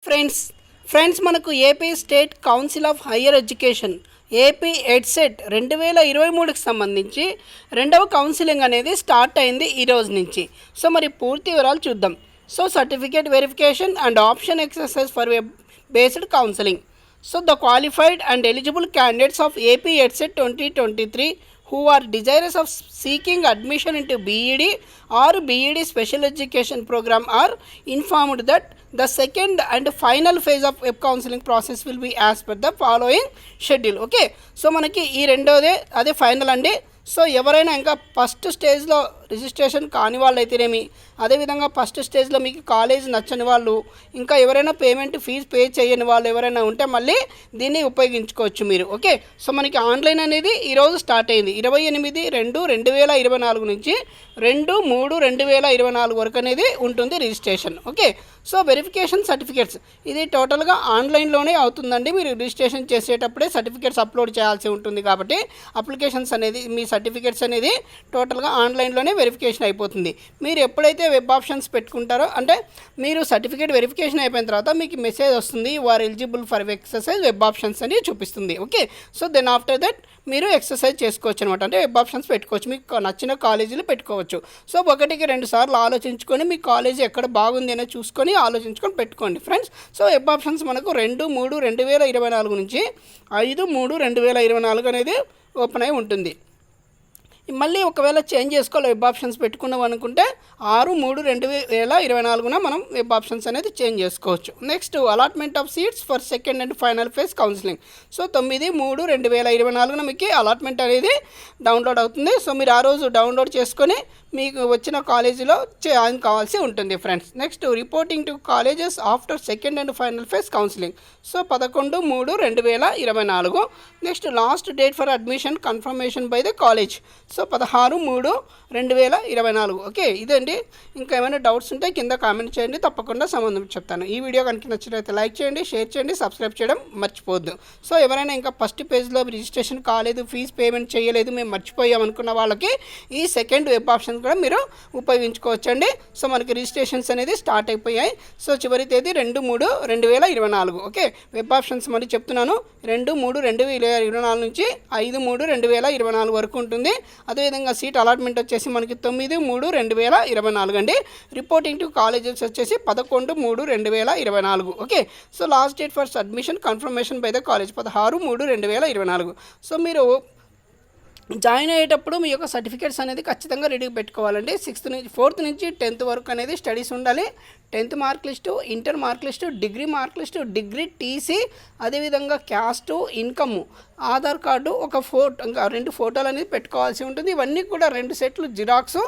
Friends మనకు AP state council of higher education AP EDCET 2023కి సంబంధించి రెండవ కౌన్సిలింగ్ అనేది స్టార్ట్ అయింది ఈ రోజు నుంచి. సో మరి పూర్తి వివరాలు చూద్దాం. So certificate verification and option exercise for web based counselling. So the qualified and eligible candidates of AP EdSET 2023 who are desirous of seeking admission into BEd or BEd special education program are informed that the second and final phase of web counseling process will be as per the following schedule. Okay, so మనకి ఈ రెండోదే అదే final అండి. So ఎవరైనా ఇంకా first స్టేజ్లో registration కాని వాళ్ళు అయితేనేమి, అదేవిధంగా ఫస్ట్ స్టేజ్లో మీకు కాలేజ్ నచ్చని వాళ్ళు, ఇంకా ఎవరైనా పేమెంట్ ఫీజు పే చేయని వాళ్ళు ఎవరైనా ఉంటే మళ్ళీ దీన్ని ఉపయోగించుకోవచ్చు మీరు. ఓకే, సో మనకి ఆన్లైన్ అనేది ఈరోజు స్టార్ట్ అయింది. 28/2/2024 నుంచి 2/3/2024 వరకు అనేది ఉంటుంది registration. Okay, so verification certificates ఇది టోటల్గా ఆన్లైన్లోనే అవుతుందండి. మీరు రిజిస్ట్రేషన్ చేసేటప్పుడే సర్టిఫికేట్స్ అప్లోడ్ చేయాల్సి ఉంటుంది కాబట్టి అప్లికేషన్స్ అనేది మీ సర్టిఫికేట్స్ అనేది టోటల్గా ఆన్లైన్లోనే వెరిఫికేషన్ అయిపోతుంది. మీరు ఎప్పుడైతే వెబ్ ఆప్షన్స్ పెట్టుకుంటారో, అంటే మీరు సర్టిఫికేట్ వెరిఫికేషన్ అయిపోయిన తర్వాత మీకు మెసేజ్ వస్తుంది, you are eligible for exercise web options అని చూపిస్తుంది. Okay, so then after that మీరు ఎక్సర్సైజ్ చేసుకోవచ్చు అనమాట. అంటే వెబ్ ఆప్షన్స్ పెట్టుకోవచ్చు, మీకు నచ్చిన కాలేజీలు పెట్టుకోవచ్చు. సో 1-2 సార్లు ఆలోచించుకొని మీ కాలేజీ ఎక్కడ బాగుంది అనేది చూసుకొని ఆలోచించుకొని పెట్టుకోండి ఫ్రెండ్స్. సో వెబ్ ఆప్షన్స్ మనకు 2/3/2024 నుంచి 5/3/2024 అనేది ఓపెన్ అయి ఉంటుంది. మళ్ళీ ఒకవేళ చేంజ్ చేసుకోవాలి వెబ్ ఆప్షన్స్ పెట్టుకున్నాం అనుకుంటే 6/3/2024 మనం వెబ్ ఆప్షన్స్ అనేది చేంజ్ చేసుకోవచ్చు. Next allotment of seats for second and final phase counselling. So 9/3/2024 మీకు అలాట్మెంట్ అనేది డౌన్లోడ్ అవుతుంది. సో మీరు ఆ రోజు డౌన్లోడ్ చేసుకొని మీకు వచ్చిన కాలేజీలో జాయిన్ కావాల్సి ఉంటుంది friends. Next reporting to colleges after second and final phase counselling. So 11/3/2024. Next last date for admission confirmation by the college. So 16/3/2024. Okay, ఇదండి. ఇంకా ఏమైనా డౌట్స్ ఉంటే కింద కామెంట్ చేయండి, తప్పకుండా సంబంధం చెప్తాను. ఈ వీడియో కనుక నచ్చినట్లయితే లైక్ చేయండి, షేర్ చేయండి, సబ్స్క్రైబ్ చేయడం మర్చిపోవద్దు. సో ఎవరైనా ఇంకా ఫస్ట్ పేజ్లో రిజిస్ట్రేషన్ కాలేదు, ఫీజు పేమెంట్ చేయలేదు, మేము మర్చిపోయాం అనుకున్న వాళ్ళకి ఈ సెకండ్ వెబ్ ఆప్షన్ కూడా మీరు ఉపయోగించుకోవచ్చండి. సో మనకి రిజిస్ట్రేషన్స్ అనేది స్టార్ట్ అయిపోయాయి. సో చివరి తేదీ 2/3/2024. ఓకే, వెబ్ ఆప్షన్స్ మరి చెప్తున్నాను, 2/3/2024 నుంచి 5/3/2024 వరకు ఉంటుంది. అదేవిధంగా సీట్ అలాట్మెంట్ వచ్చేసి మనకి 9/3/2024 అండి. రిపోర్టింగ్ టు కాలేజెస్ వచ్చేసి 11/3/2024. Okay, so last date for admission confirmation by the college 16/3/2024. So మీరు జాయిన్ అయ్యేటప్పుడు మీ యొక్క సర్టిఫికేట్స్ అనేది ఖచ్చితంగా రెడీ పెట్టుకోవాలండి. 4th నుంచి 10th వరకు అనేది స్టడీస్ ఉండాలి. 10th mark list, inter mark list, degree mark list, degree TC, అదేవిధంగా క్యాస్టు, ఇన్కమ్, ఆధార్ కార్డు, ఒక ఇంకా 2 ఫోటోలు అనేది పెట్టుకోవాల్సి ఉంటుంది. ఇవన్నీ కూడా 2 సెట్లు జిరాక్స్,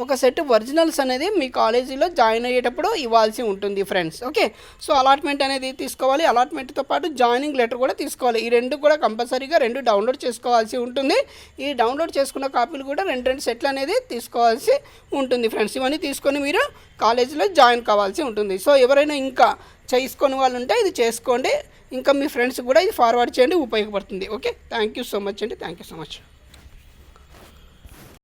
ఒక సెట్ ఒరిజినల్స్ అనేది మీ కాలేజీలో జాయిన్ అయ్యేటప్పుడు ఇవ్వాల్సి ఉంటుంది ఫ్రెండ్స్. ఓకే, సో అలాట్మెంట్ అనేది తీసుకోవాలి. అలాట్మెంట్తో పాటు జాయినింగ్ లెటర్ కూడా తీసుకోవాలి. ఈ 2 కూడా కంపల్సరీగా 2 డౌన్లోడ్ చేసుకోవాల్సి ఉంటుంది. ఈ డౌన్లోడ్ చేసుకున్న కాపీలు కూడా 2 సెట్లు అనేది తీసుకోవాల్సి ఉంటుంది ఫ్రెండ్స్. ఇవన్నీ తీసుకొని మీరు కాలేజీలో జాయిన్ కావాల్సి ఉంటుంది. సో ఎవరైనా ఇంకా చేసుకొని వాళ్ళు ఉంటే ఇది చేసుకోండి, ఇంకా మీ ఫ్రెండ్స్ కూడా ఇది ఫార్వర్డ్ చేయండి, ఉపయోగపడుతుంది. Okay, thank you so much అండి, థ్యాంక్ యూ సో మచ్.